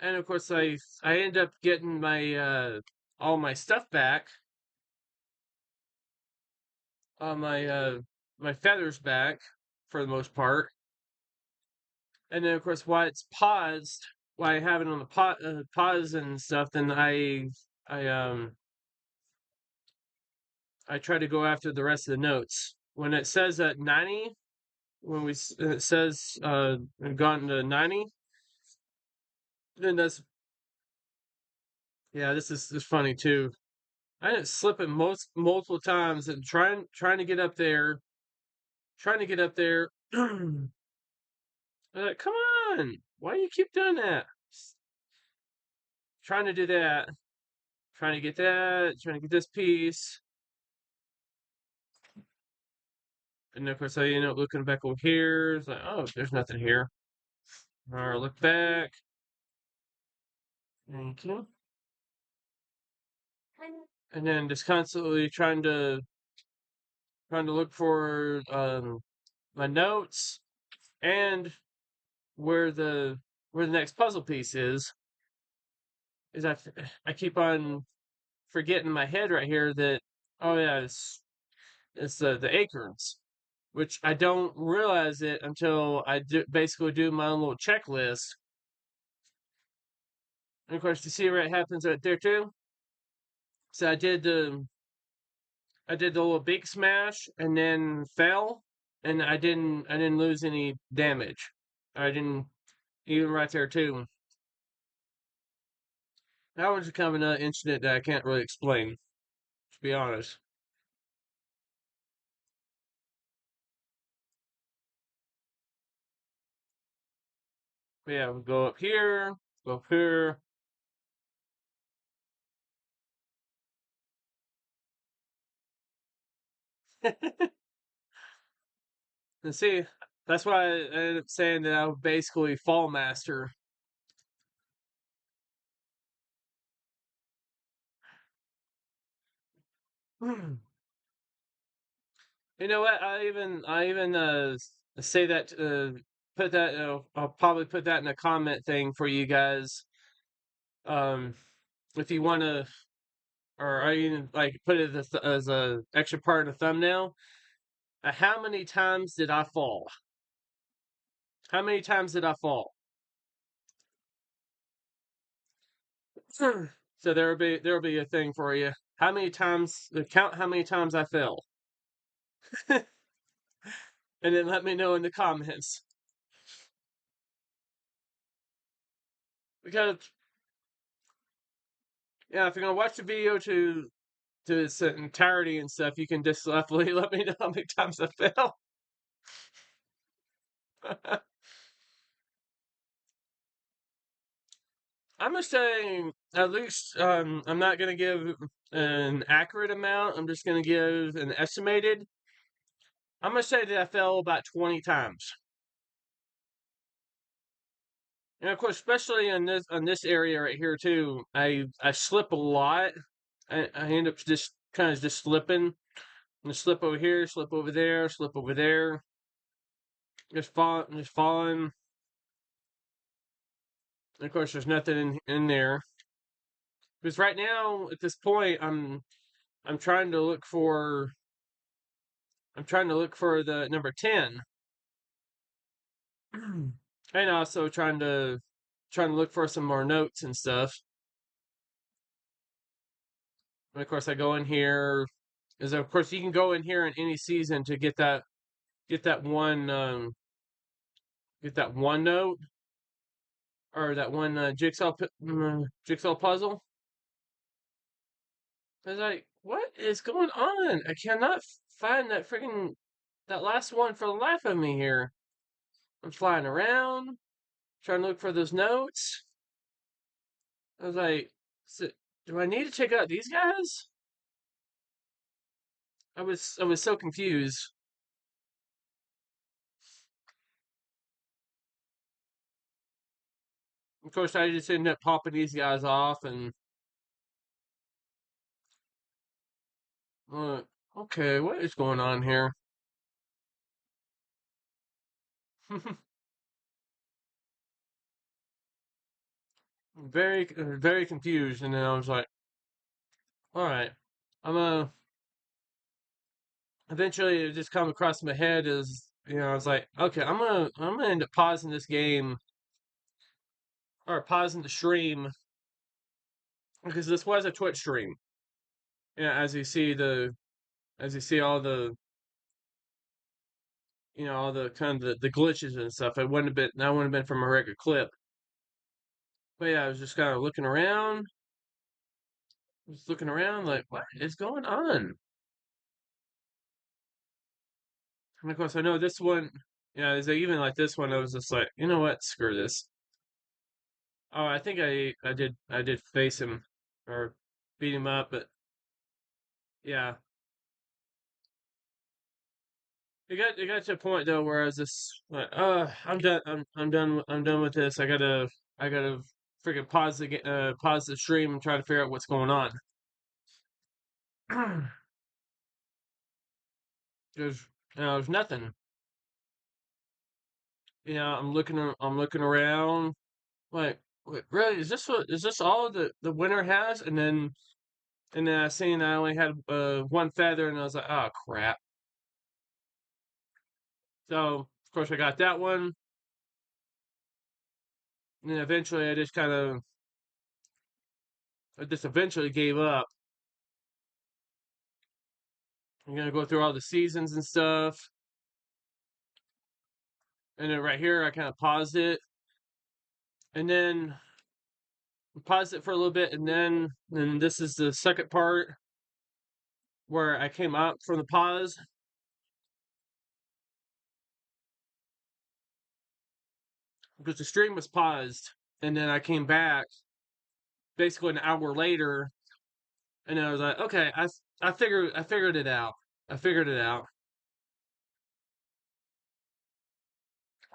And of course I end up getting my all my stuff back. All my feathers back for the most part. And then of course while it's paused, while I have it on the pause and stuff, then I try to go after the rest of the notes. When it says at 90, it says gotten to 90, then that's yeah, this is funny too. I ended up slipping multiple times and trying to get up there, trying to get up there. I'm like, come on, why do you keep doing that? Trying to do that, trying to get that, trying to get this piece. And of course, I end up looking back over here. It's like, oh, there's nothing here. All right, look back. Thank you. and then just constantly trying to look for my notes and where the next puzzle piece is I keep on forgetting in my head right here that, oh yeah, it's the acorns, which I don't realize it until I basically do my own little checklist. And of course, you see where it happens right there too. So I did the little big smash and then fell, and I didn't lose any damage. I didn't even right there too. That was kind of an incident that I can't really explain, to be honest. But yeah, we'll go up here, go up here. And see, that's why I ended up saying that I would basically fall master. You know what? I even say that put that I'll probably put that in a comment thing for you guys. Um, if you want to, or I even like put it as a extra part of the thumbnail. How many times did I fall? How many times did I fall? So there will be a thing for you. How many times? Count how many times I fell, and then let me know in the comments. Because yeah, if you're gonna watch the video to its entirety and stuff, you can just definitely let me know how many times I fell. I'm gonna say at least I'm not gonna give an accurate amount. I'm just gonna give an estimated. I'm gonna say that I fell about 20 times. And of course, especially in this area right here too, I slip a lot. I end up just kind of just slipping. And slip over here, slip over there, slip over there. Just falling. And of course, there's nothing in there because right now at this point, I'm trying to look for the number 10, and also trying to look for some more notes and stuff. And of course, I go in here. Is of course you can go in here in any season to get that one get that one note or that one jigsaw puzzle. I was like, what is going on? I cannot find that last one for the life of me here. I'm flying around trying to look for those notes. I was like, do I need to check out these guys? I was so confused. Of course, I just ended up popping these guys off, and uh, okay, what is going on here? Very confused, and then I was like, all right, I'm eventually it just come across my head as I was like, okay, I'm gonna end up pausing this game or pausing the stream because this was a Twitch stream. Yeah, as you see all the all the kind of the glitches and stuff. It wouldn't have been that wouldn't have been from a regular clip. But yeah, I was just kind of looking around, just looking around like what is going on? And of course I know this one, is even like this one, I was just like, you know what, screw this. Oh, I think I did face him or beat him up, but yeah. It got to a point though where I was just like, I'm done. I'm done with this. I gotta freaking pause the stream and try to figure out what's going on. there's nothing. I'm looking around, like, wait, really, is this all the winner has? And then I seen I only had one feather, and I was like, oh crap. So of course I got that one, and then eventually I just eventually gave up. I'm gonna go through all the seasons and stuff, and then right here I kind of paused it, and then paused it for a little bit, and then this is the second part where I came up from the pause. Because the stream was paused, and then I came back basically an hour later, and I was like, okay, I figured it out. I figured it out.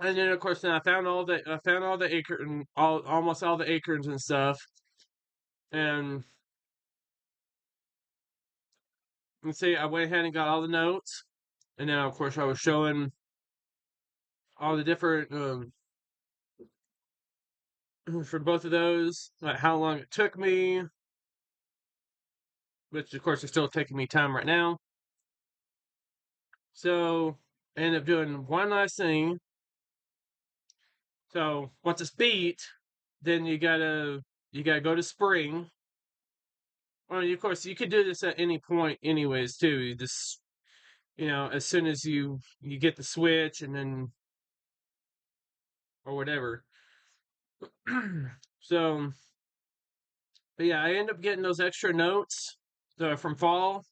And then of course then I found all the acorn almost all the acorns and stuff. And let's see, I went ahead and got all the notes. And now of course I was showing all the different for both of those, like how long it took me, which of course is still taking me time right now. So I ended up doing one last thing. So once it's beat, then you gotta go to spring. Well, of course you could do this at any point, anyways. Too. You just as soon as you get the switch, and then or whatever. So, but yeah, I end up getting those extra notes from fall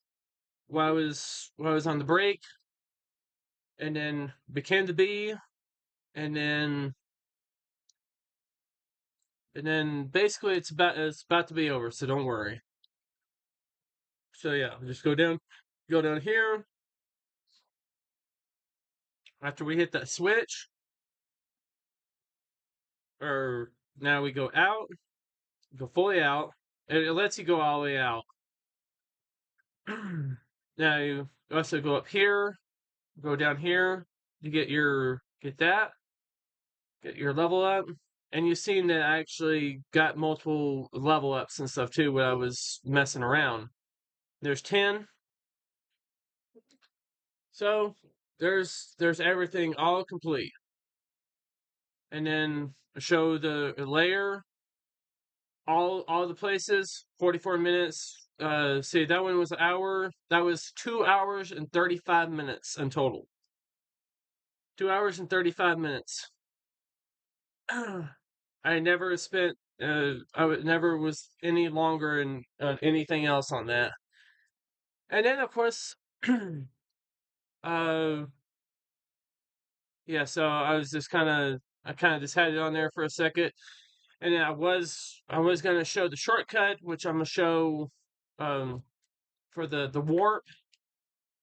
while I was on the break, and then became the bee, and then basically it's about to be over. So don't worry. So yeah, just go down here after we hit that switch, or now we go out, go fully out, and it lets you go all the way out. Now you also go up here, go down here, you get your level up, and you've seen that I actually got multiple level ups and stuff too when I was messing around. There's 10. So there's everything all complete. And then show the layer, all the places, 44 minutes. See, that one was an hour. That was 2 hours and 35 minutes in total. 2 hours and 35 minutes. I never spent. Never was any longer in anything else on that. And then of course, uh, yeah. So I kind of just had it on there for a second, and then I was gonna show the shortcut, which I'm gonna show, for the warp.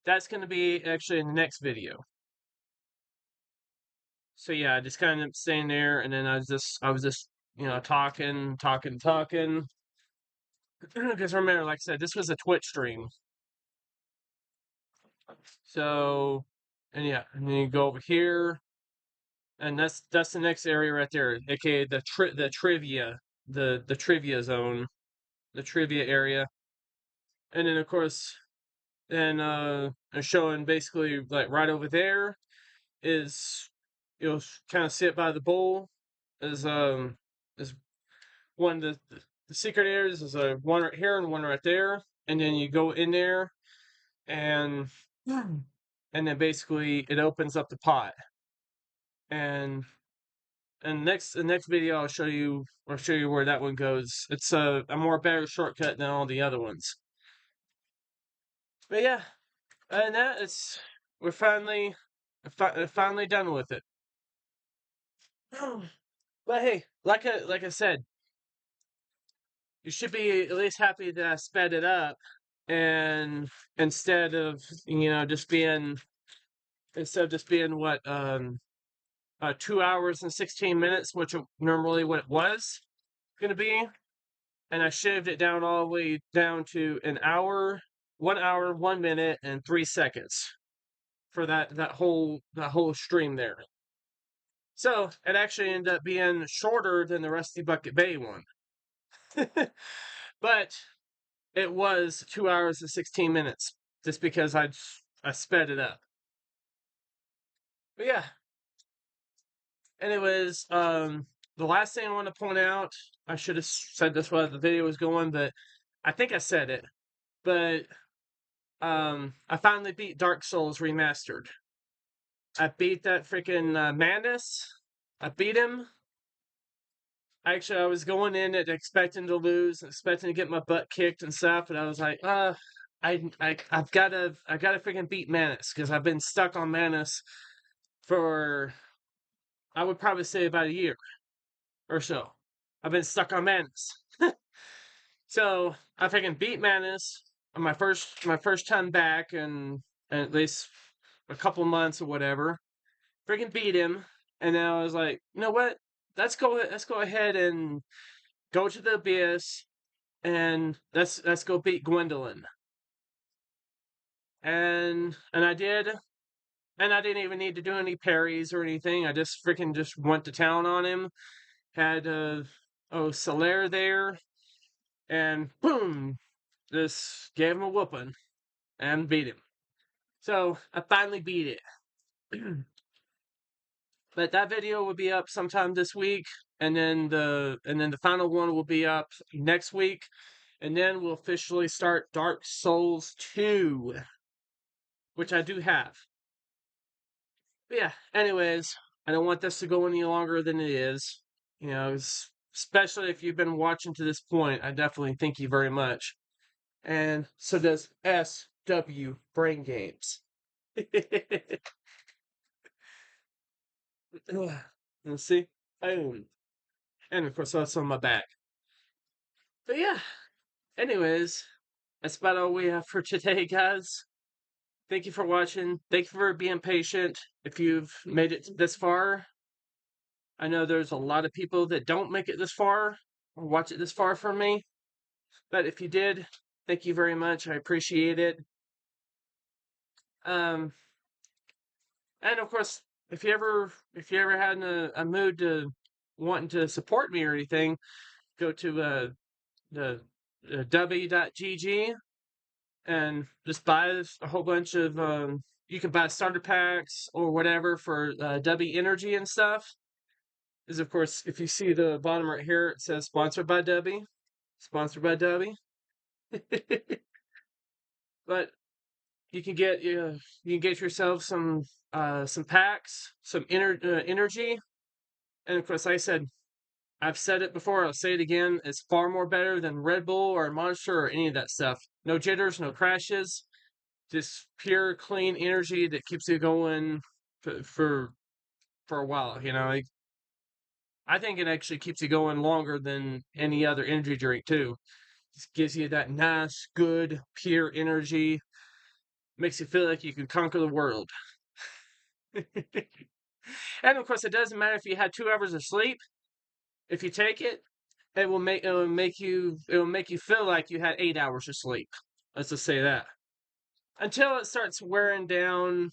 That's gonna be actually in the next video. So yeah, I just kind of staying there, and then I was just talking. Because remember, like I said, this was a Twitch stream. So, and yeah, and then you go over here, and that's the next area right there, aka the trivia, the trivia zone, the trivia area. And then of course, then showing basically like right over there is you'll kind of sit by the bowl is one of the secret areas. Is a one right here and one right there, and then you go in there, and then basically it opens up the pot, and the next video I'll show you where that one goes. It's a more better shortcut than all the other ones. But yeah, and that is we're finally done with it. But hey, like I said, you should be at least happy that I sped it up, and instead of just being what 2 hours and 16 minutes, which normally what it was gonna be, and I shaved it down all the way down to an hour 1 hour, 1 minute, and 3 seconds for that whole stream there. So it actually ended up being shorter than the Rusty Bucket Bay one. But it was 2 hours and 16 minutes just because I sped it up. But yeah. Anyways, the last thing I want to point out, I should have said this while the video was going, but I think I said it. But I finally beat Dark Souls Remastered. I beat that freaking Madness. I beat him. Actually, I was going in it expecting to lose, expecting to get my butt kicked and stuff, and I was like, I've gotta freaking beat Manus because I've been stuck on Manus for, I would probably say, about a year or so. I've been stuck on Manus. So I freaking beat Manus on my first time back in at least a couple months or whatever. Freaking beat him, and then I was like, you know what? Let's go ahead and go to the abyss, and let's go beat Gwendolyn. And I did, and I didn't even need to do any parries or anything. I just freaking just went to town on him. Had Solaire there, and boom, just gave him a whooping and beat him. So I finally beat it. But that video will be up sometime this week, and then the final one will be up next week, and then we'll officially start Dark Souls 2, which I do have. But yeah, anyways, I don't want this to go any longer than it is. You know, especially if you've been watching to this point, I definitely thank you very much. And so does SW Brain Games. Let's see. Boom. And of course, that's on my back. But yeah, anyways, that's about all we have for today, guys. Thank you for watching. Thank you for being patient. If you've made it this far, I know there's a lot of people that don't make it this far or watch it this far from me. But if you did, thank you very much. I appreciate it. And of course, if you ever had a mood to wanting to support me or anything, go to the w.gg and just buy a whole bunch of you can buy starter packs or whatever for W Energy and stuff. Is of course, if you see the bottom right here, it says sponsored by W. Sponsored by W. But you can get yourself some packs, some energy, and of course, like I said, I've said it before, I'll say it again, it's far more better than Red Bull or Monster or any of that stuff. No jitters, no crashes, just pure, clean energy that keeps you going for a while, you know. Like, I think it actually keeps you going longer than any other energy drink, too. Just gives you that nice, good, pure energy. Makes you feel like you can conquer the world. And of course, it doesn't matter if you had 2 hours of sleep. If you take it, it will make you feel like you had 8 hours of sleep. Let's just say that. Until it starts wearing down,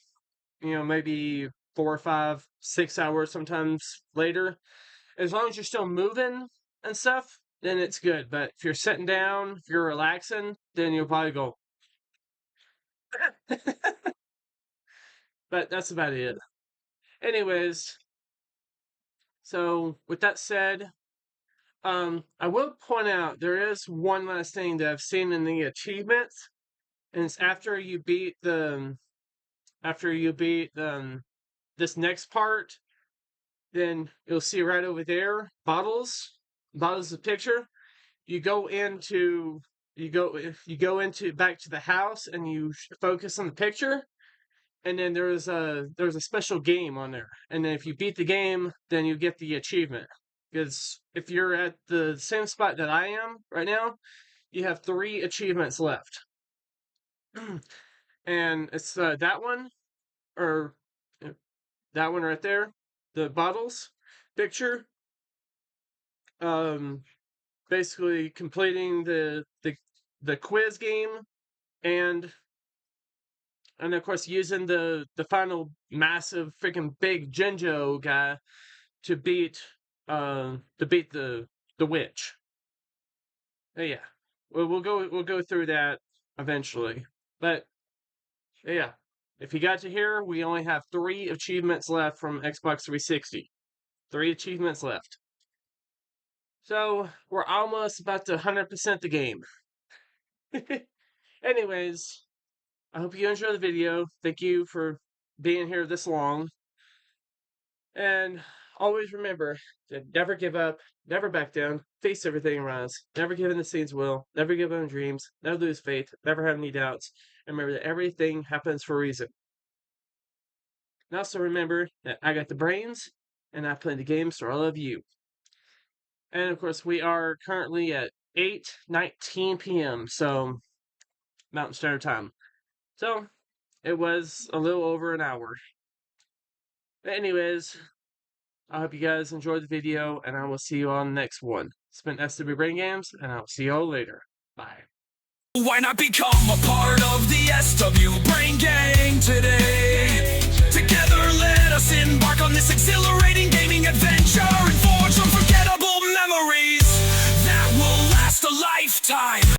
you know, maybe 4 or 5, 6 hours sometimes later. As long as you're still moving and stuff, then it's good. But if you're sitting down, if you're relaxing, then you'll probably go. But that's about it. Anyways, so with that said, I will point out there is one last thing that I've seen in the achievements, and it's after you beat this next part, then you'll see right over there bottles of picture. You go into back to the house and you focus on the picture, and then there's a special game on there, and then if you beat the game, then you get the achievement. Because if you're at the same spot that I am right now, you have 3 achievements left. And it's that one, or that one right there, the bottles picture. Basically completing the quiz game and of course using the final massive freaking big Jinjo guy to beat the witch. Yeah, we'll go through that eventually. But yeah, if you got to here, we only have 3 achievements left from Xbox 360. 3 achievements left. So we're almost about to 100% the game. Anyways, I hope you enjoy the video. Thank you for being here this long. And always remember to never give up, never back down, face everything and rise. Never give in to Satan's will, never give up on dreams, never lose faith, never have any doubts. And remember that everything happens for a reason. And also remember that I got the brains, and I play the games for all of you. And of course, we are currently at 8:19 p.m., so Mountain Standard Time. So it was a little over an hour. But anyways, I hope you guys enjoyed the video, and I will see you on the next one. It's been SWBrainGames, and I'll see y'all later. Bye. Why not become a part of the SW Brain Gang today? Together let us embark on this exhilarating gaming adventure and forge unforgettable memories that will last a lifetime.